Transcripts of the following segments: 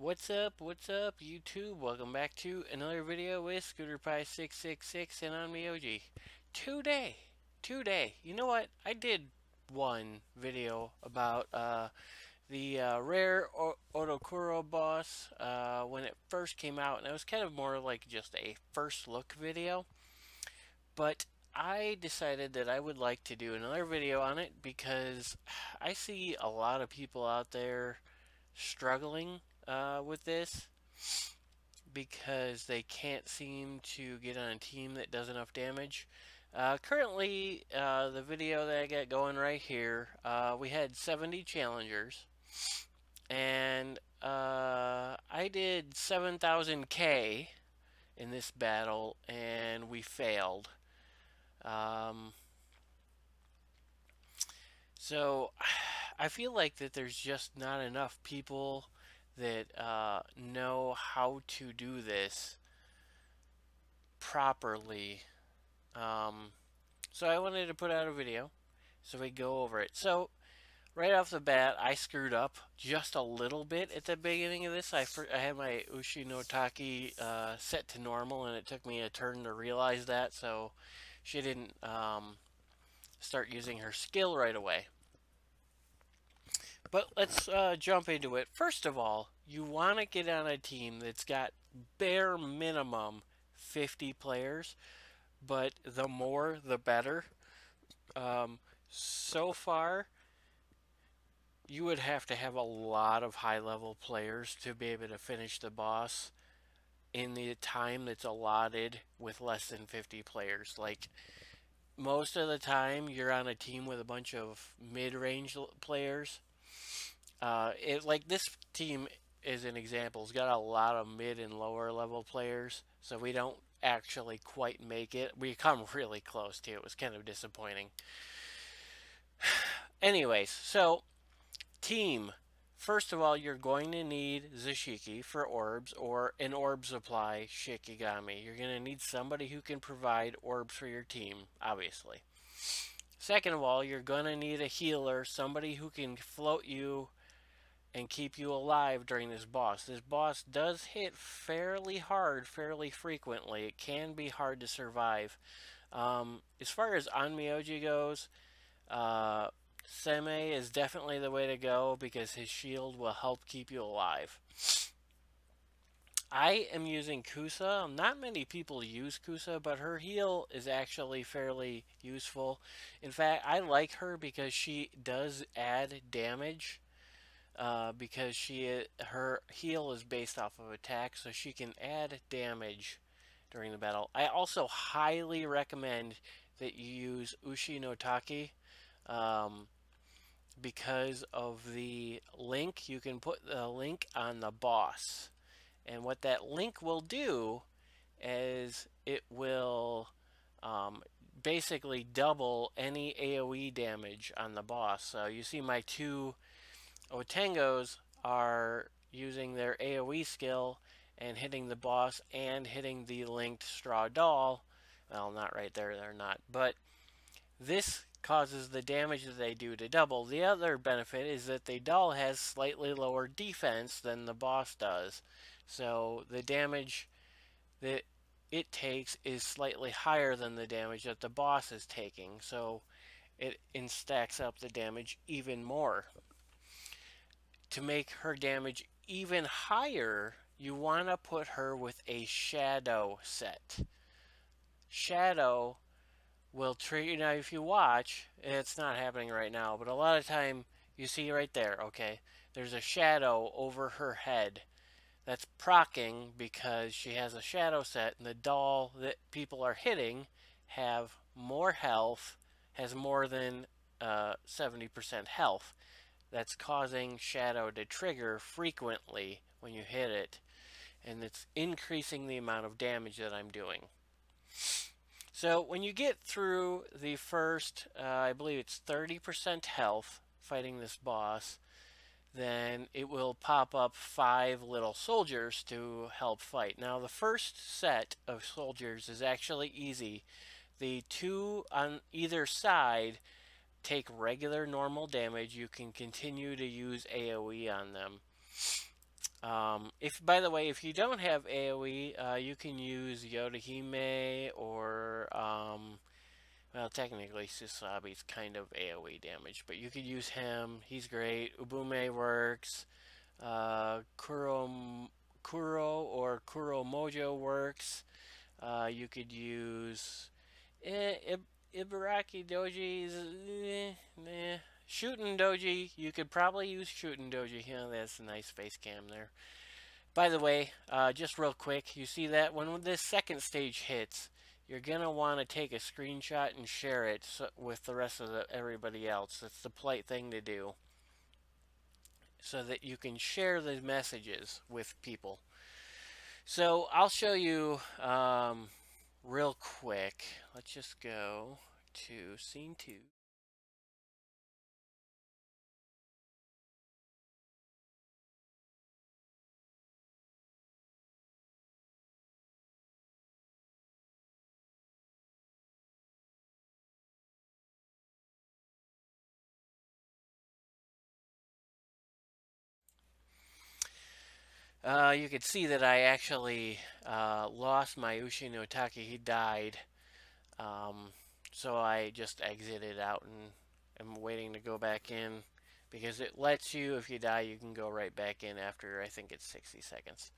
What's up, YouTube? Welcome back to another video with ScooterPie666 and onmyoji. Today, you know what? I did one video about the rare odokoro boss when it first came out, and it was kind of more like just a first look video. But I decided that I would like to do another video on it because I see a lot of people out there struggling with this because they can't seem to get on a team that does enough damage. Currently, the video that I got going right here, we had 70 challengers, and I did 7,000k in this battle, and we failed. Um, so I feel like that there's just not enough people that know how to do this properly. Um, so I wanted to put out a video so we go over it. So right off the bat, I screwed up just a little bit at the beginning of this. I had my Ushi no Taki set to normal, and it took me a turn to realize that. So she didn't start using her skill right away. But let's jump into it. First of all, you want to get on a team that's got bare minimum 50 players, but the more the better. So far, you would have to have a lot of high level players to be able to finish the boss in the time that's allotted with less than 50 players. Like, most of the time, you're on a team with a bunch of mid range players. Like this team is an example. It's got a lot of mid and lower level players, so we don't actually quite make it. We come really close to it. It was kind of disappointing. Anyways, so team. First of all, you're going to need Zashiki for orbs or an orb supply Shikigami. You're going to need somebody who can provide orbs for your team, obviously. Second of all, you're going to need a healer, somebody who can float you and keep you alive during this boss. This boss does hit fairly hard, fairly frequently. It can be hard to survive. As far as onmyoji goes, Seme is definitely the way to go because his shield will help keep you alive. I am using Kusa. Not many people use Kusa, but her heal is actually fairly useful. In fact, I like her because she does add damage. Because her heal is based off of attack, so she can add damage during the battle. I also highly recommend that you use Ushi no Taki because of the link. You can put the link on the boss, and what that link will do is it will basically double any AoE damage on the boss. So you see my two Otengos are using their AoE skill and hitting the boss and hitting the linked straw doll. Well, not right there, they're not. But this causes the damage that they do to double. The other benefit is that the doll has slightly lower defense than the boss does. So the damage that it takes is slightly higher than the damage that the boss is taking. So it stacks up the damage even more. To make her damage even higher, you want to put her with a shadow set. Shadow will trigger. Now, if you watch, it's not happening right now, but a lot of time you see right there, okay, there's a shadow over her head. That's proccing because she has a shadow set, and the doll that people are hitting have more health, has more than 70% health. That's causing shadow to trigger frequently when you hit it, and it's increasing the amount of damage that I'm doing. So when you get through the first, I believe it's 30% health fighting this boss, then it will pop up 5 little soldiers to help fight. Now the first set of soldiers is actually easy. The 2 on either side take regular normal damage. You can continue to use AoE on them. If, by the way, if you don't have AoE, you can use Yodahime or, well, technically Susabi's kind of AoE damage, but you could use him. He's great. Ubume works. Kuro, Kuro or Kuro Mojo works. You could use Ibaraki Doji's. Nah. Shooting Doji, you could probably use Shooting Doji. Yeah, that's a nice face cam there. By the way, just real quick, you see that when this second stage hits, you're going to want to take a screenshot and share it with the rest of everybody else. That's the polite thing to do so that you can share the messages with people. So I'll show you real quick. Let's just go to scene 2. You can see that I actually lost my Ushi no Taki. He died. So I just exited out and am waiting to go back in because it lets you, if you die, you can go right back in after, I think it's 60 seconds.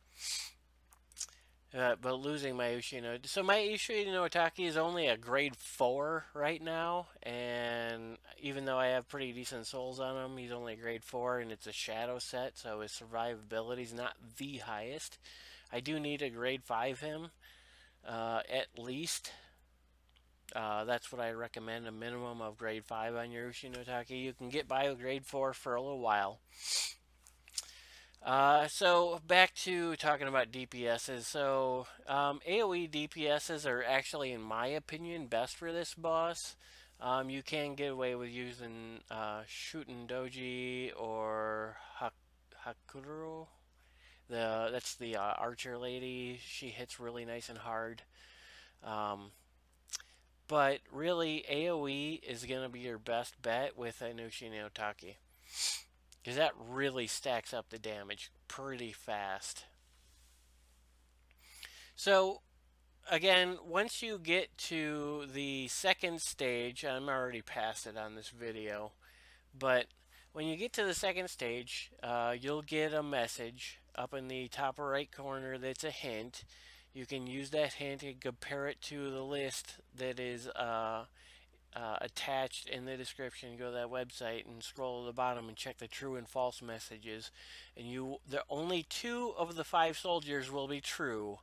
But losing my Ushino. So my Ushino Otaki is only a grade 4 right now. And even though I have pretty decent souls on him, he's only a grade 4 and it's a shadow set. So his survivability is not the highest. I do need a grade 5 him, at least. That's what I recommend, a minimum of grade 5 on your Ushino Otaki. You can get by with grade 4 for a little while. So back to talking about DPSs. So AoE DPSs are actually, in my opinion, best for this boss. You can get away with using Shootin' Doji or Hakuro. That's the archer lady. She hits really nice and hard. But really, AoE is going to be your best bet with Inushi no Taki. Because that really stacks up the damage pretty fast. So, again, once you get to the second stage, I'm already past it on this video, but when you get to the second stage, you'll get a message up in the top right corner that's a hint. You can use that hint and compare it to the list that is attached in the description. Go to that website and scroll to the bottom and check the true and false messages. And the only 2 of the 5 soldiers will be true,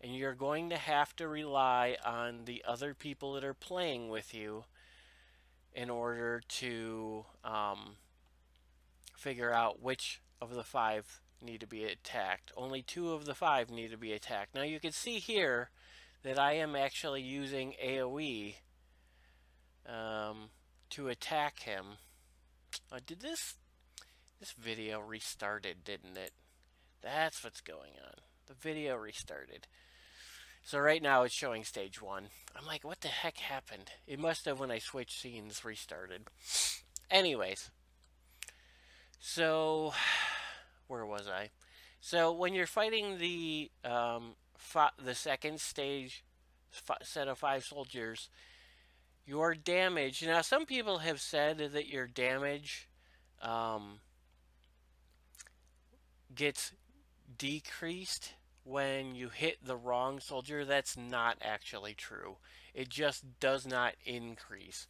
and you're going to have to rely on the other people that are playing with you in order to figure out which of the 5 need to be attacked. Only 2 of the 5 need to be attacked. Now you can see here that I am actually using AoE to attack him. Did this video restarted, didn't it? That's what's going on. The video restarted. So right now it's showing stage 1. I'm like, what the heck happened? It must have, when I switched scenes, restarted. Anyways. So, where was I? So when you're fighting the second stage set of 5 soldiers, your damage, now some people have said that your damage gets decreased when you hit the wrong soldier. That's not actually true. It just does not increase.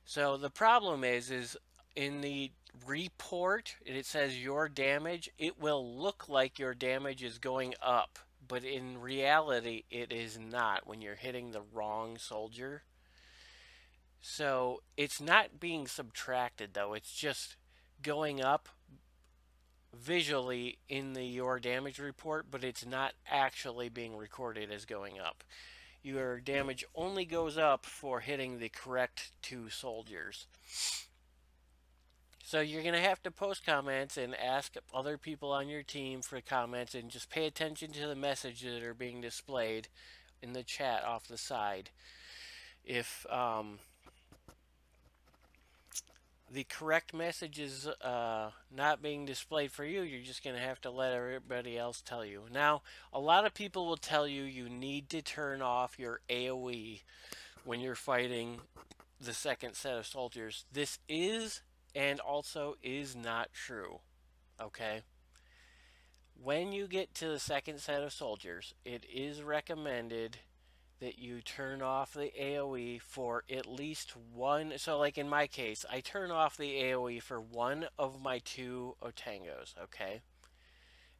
So the problem is in the report, it says your damage, it will look like your damage is going up, but in reality it is not when you're hitting the wrong soldier. So it's not being subtracted though, it's just going up visually in the your damage report, but it's not actually being recorded as going up. Your damage only goes up for hitting the correct 2 soldiers. So you're going to have to post comments and ask other people on your team for comments, and just pay attention to the messages that are being displayed in the chat off the side. If the correct message is not being displayed for you, you're just going to have to let everybody else tell you. Now, a lot of people will tell you you need to turn off your AoE when you're fighting the second set of soldiers. This is and also is not true. Okay? When you get to the second set of soldiers, it is recommended that you turn off the AoE for at least one. So, like in my case, I turn off the AoE for one of my two Otangos, okay?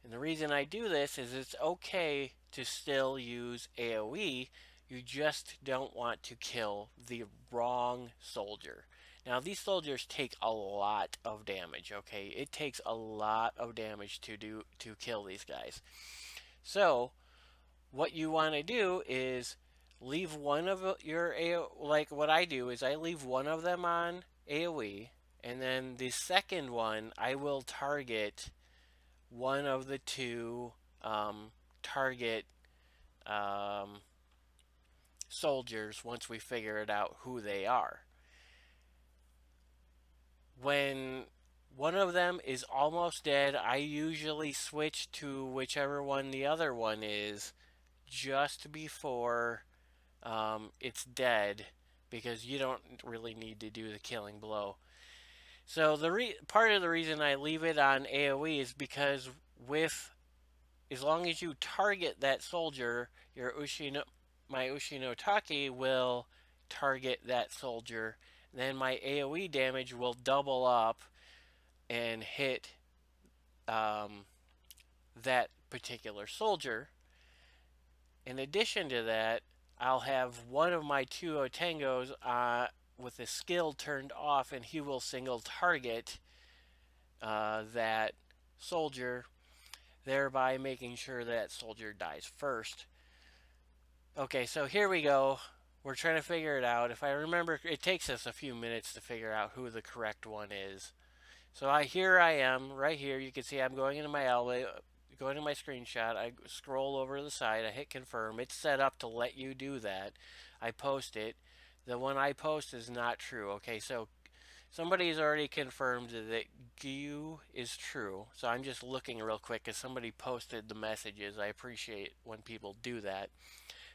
And the reason I do this is it's okay to still use AoE, you just don't want to kill the wrong soldier. Now, these soldiers take a lot of damage, okay? It takes a lot of damage to kill these guys. So, what you want to do is leave one of your like what I do is I leave one of them on AoE, and then the second one I will target one of the two target um, soldiers once we figure it out who they are. When one of them is almost dead, I usually switch to whichever one the other one is just before it's dead, because you don't really need to do the killing blow. So part of the reason I leave it on AoE is because with as long as you target that soldier, my Ushinotaki will target that soldier. Then my AoE damage will double up and hit that particular soldier. In addition to that, I'll have one of my two Otangos with the skill turned off, and he will single target that soldier, thereby making sure that soldier dies first. Okay, so here we go. We're trying to figure it out. If I remember, it takes us a few minutes to figure out who the correct one is. So here I am, right here. You can see I'm going into my alleyway, going to my screenshot. I scroll over to the side. I hit confirm. It's set up to let you do that. I post it. The one I post is not true. Okay, so somebody's already confirmed that Gyu is true. So I'm just looking real quick because somebody posted the messages. I appreciate when people do that.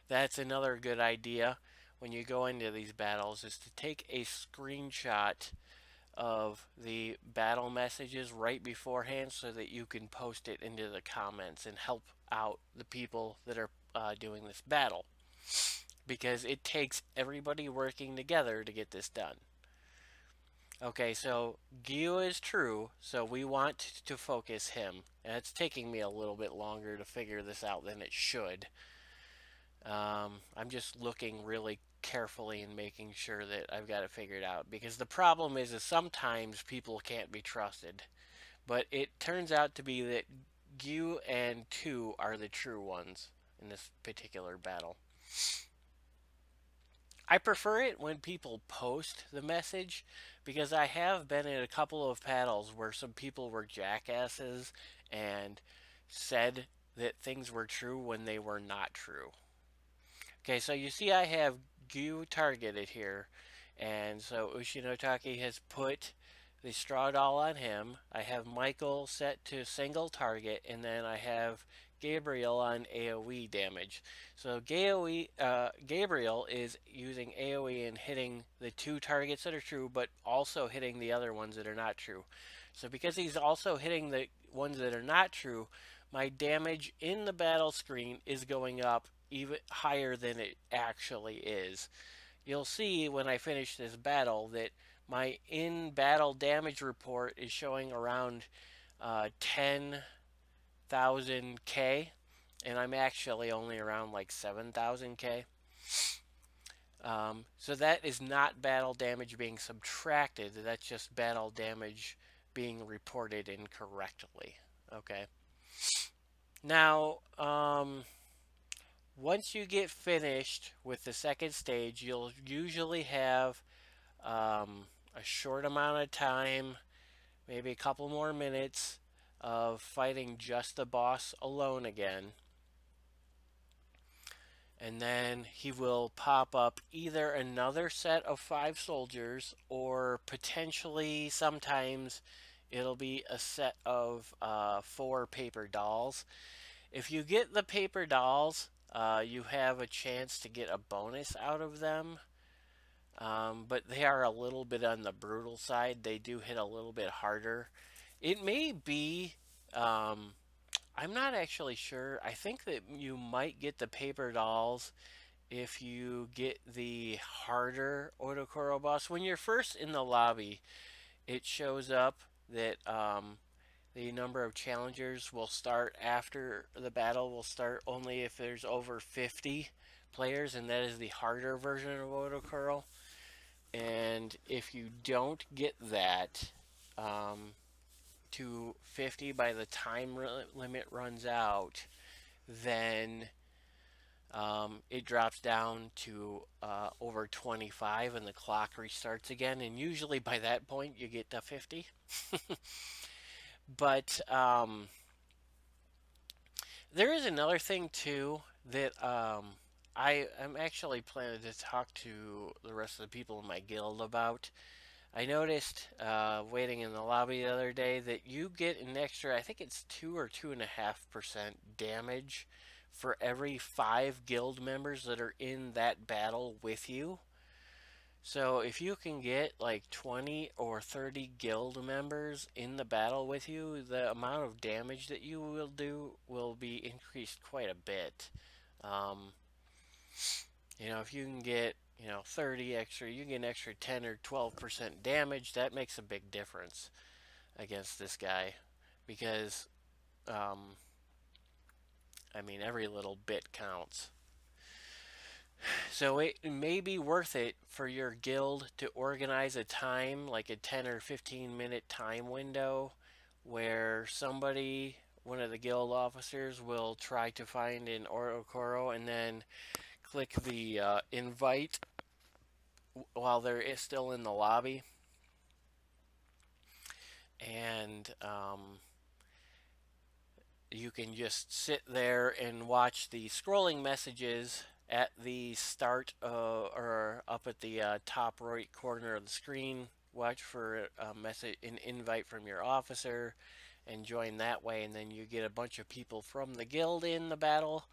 That's another good idea when you go into these battles, is to take a screenshot of the battle messages right beforehand so that you can post it into the comments and help out the people that are doing this battle, because it takes everybody working together to get this done. Okay, so Gyu is true, so we want to focus him. And it's taking me a little bit longer to figure this out than it should. I'm just looking really carefully and making sure that I've got it figured out, because the problem is sometimes people can't be trusted, but it turns out to be that Gyu and Tu are the true ones in this particular battle. I prefer it when people post the message, because I have been in a couple of battles where some people were jackasses and said that things were true when they were not true. Okay, so you see I have Gyu targeted here, and so Ushinotaki has put the straw doll on him. I have Michael set to single target, and then I have Gabriel on AoE damage. So Gabriel is using AoE and hitting the two targets that are true, but also hitting the other ones that are not true. So because he's also hitting the ones that are not true, my damage in the battle screen is going up even higher than it actually is. You'll see when I finish this battle that my in-battle damage report is showing around 10,000k, and I'm actually only around like 7,000k. So that is not battle damage being subtracted, that's just battle damage being reported incorrectly. Okay. Now, once you get finished with the second stage, you'll usually have a short amount of time, maybe a couple more minutes, of fighting just the boss alone again. and then he will pop up either another set of 5 soldiers, or potentially sometimes it'll be a set of 4 paper dolls. If you get the paper dolls, you have a chance to get a bonus out of them. But they are a little bit on the brutal side. They do hit a little bit harder. It may be, I'm not actually sure. I think that you might get the paper dolls if you get the harder odokoro boss. When you're first in the lobby, it shows up that the number of challengers will start after the battle will start only if there's over 50 players, and that is the harder version of odokoro. And if you don't get that to 50 by the time limit runs out, then it drops down to over 25 and the clock restarts again. And usually by that point you get to 50. But there is another thing too that I'm actually planning to talk to the rest of the people in my guild about. I noticed waiting in the lobby the other day that you get an extra, I think it's 2 or 2.5% damage for every 5 guild members that are in that battle with you. So if you can get like 20 or 30 guild members in the battle with you, the amount of damage that you will do will be increased quite a bit. Um, if you can get 30 extra, you get an extra 10 or 12% damage. That makes a big difference against this guy, because I mean, every little bit counts. So it may be worth it for your guild to organize a time, like a 10 or 15-minute time window, where somebody, one of the guild officers, will try to find an odokoro and then click the invite while they're still in the lobby. And you can just sit there and watch the scrolling messages at the start or up at the top right corner of the screen. Watch for a message, an invite from your officer, and join that way. And then you get a bunch of people from the guild in the battle,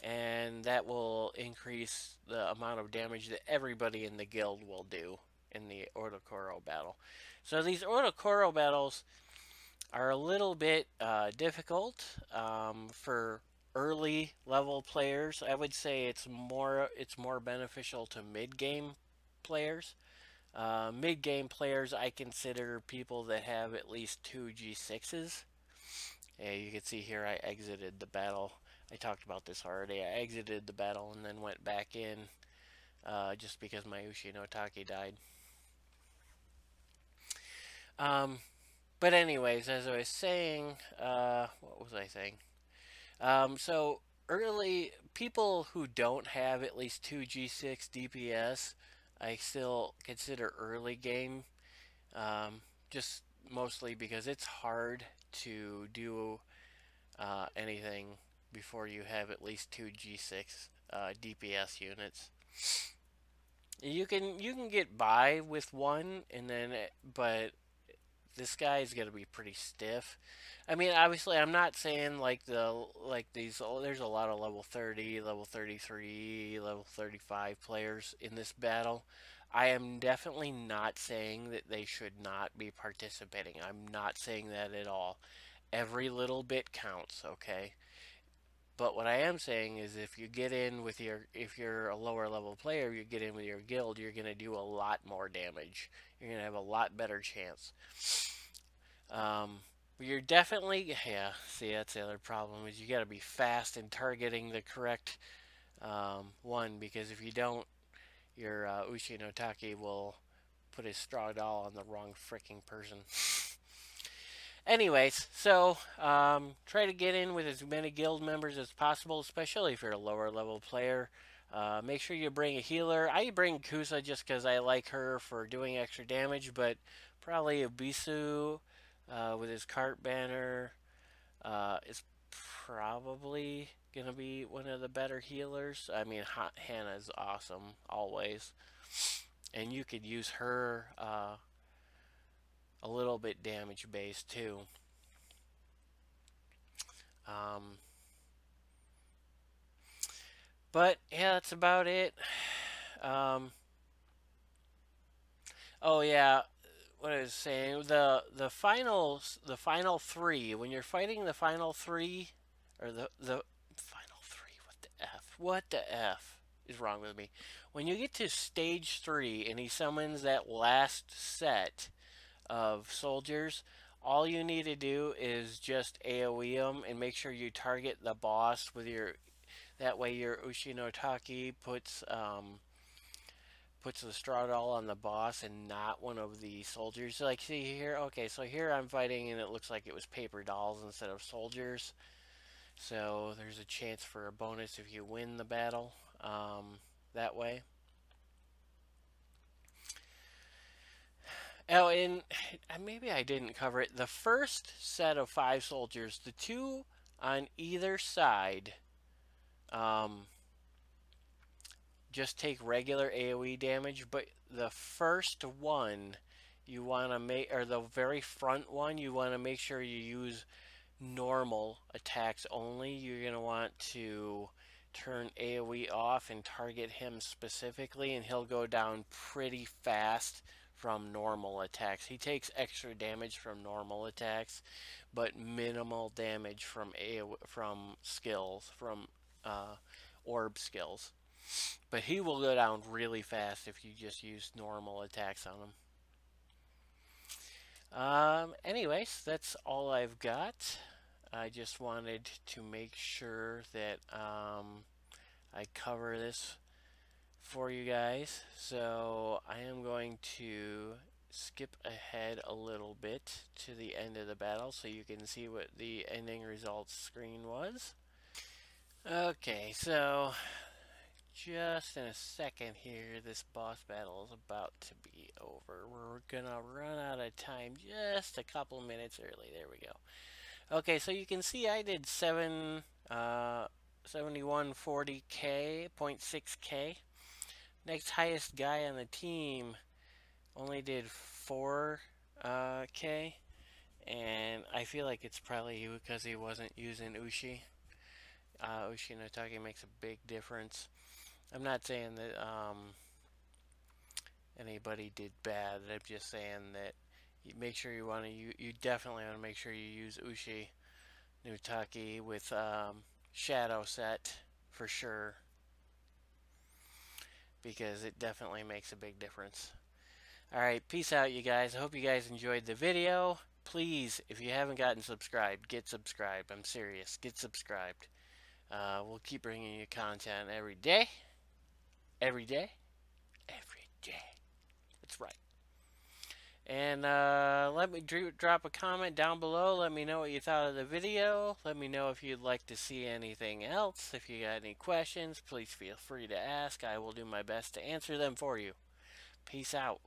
and that will increase the amount of damage that everybody in the guild will do in the odokoro battle. So these odokoro battles are a little bit difficult for early level players. I would say it's more beneficial to mid game players. Mid game players, I consider people that have at least 2 G6s. Yeah, you can see here I exited the battle. I talked about this already. I exited the battle and then went back in just because my Uchi no Take died. But anyways, as I was saying, what was I saying? So early people who don't have at least 2 G6 DPS, I still consider early game. Just mostly because it's hard to do anything before you have at least 2 G6 DPS units. You can get by with one, and then but this guy is gonna be pretty stiff. I mean, obviously, I'm not saying like these. There's a lot of level 30, level 33, level 35 players in this battle. I am definitely not saying that they should not be participating. I'm not saying that at all. Every little bit counts, okay? But what I am saying is if you get in with if you're a lower level player, you get in with your guild, you're going to do a lot more damage. You're going to have a lot better chance. But you're definitely, yeah, see, that's the other problem, is you got to be fast in targeting the correct one, because if you don't, your Uchi no Take will put his straw doll on the wrong freaking person. Anyways, so try to get in with as many guild members as possible, especially if you're a lower level player. Make sure you bring a healer. I bring Kusa just because I like her for doing extra damage, but probably Abisu with his cart banner is probably gonna be one of the better healers. I mean, Hannah's awesome always, and you could use her a little bit damage based too. Um, but yeah, that's about it. Um, oh yeah, what I was saying, the final three, when you're fighting the final three, or the final three, what the f is wrong with me? When you get to stage 3 and he summons that last set of soldiers, all you need to do is just AoE them and make sure you target the boss with your. That way your Ushinotaki puts the straw doll on the boss and not one of the soldiers. Like, see here, okay, so here I'm fighting and it looks like it was paper dolls instead of soldiers. So there's a chance for a bonus if you win the battle that way. Oh, and maybe I didn't cover it. The first set of 5 soldiers, the 2 on either side, just take regular AoE damage, but the first one you want to make, or the very front one, you want to make sure you use normal attacks only. You're going to want to turn AoE off and target him specifically, and he'll go down pretty fast from normal attacks. He takes extra damage from normal attacks, but minimal damage from skills, from orb skills. But he will go down really fast if you just use normal attacks on him. Anyways, that's all I've got. I just wanted to make sure that I cover this for you guys. So I am going to skip ahead a little bit to the end of the battle so you can see what the ending results screen was. Okay, so just in a second here, this boss battle is about to be over. We're gonna run out of time just a couple minutes early. There we go. Okay, so you can see I did 7140k, 0.6k. Next highest guy on the team only did 4k, and I feel like it's probably because he wasn't using Ushi no Take makes a big difference. I'm not saying that anybody did bad. I'm just saying that you make sure you definitely want to make sure you use Ushi Nutaki with Shadow Set for sure, because it definitely makes a big difference. Alright, peace out you guys. I hope you guys enjoyed the video. Please, if you haven't gotten subscribed, get subscribed. I'm serious. Get subscribed. We'll keep bringing you content every day. Every day. Every day. That's right. And let me drop a comment down below. Let me know what you thought of the video. Let me know if you'd like to see anything else. If you got any questions, please feel free to ask. I will do my best to answer them for you. Peace out.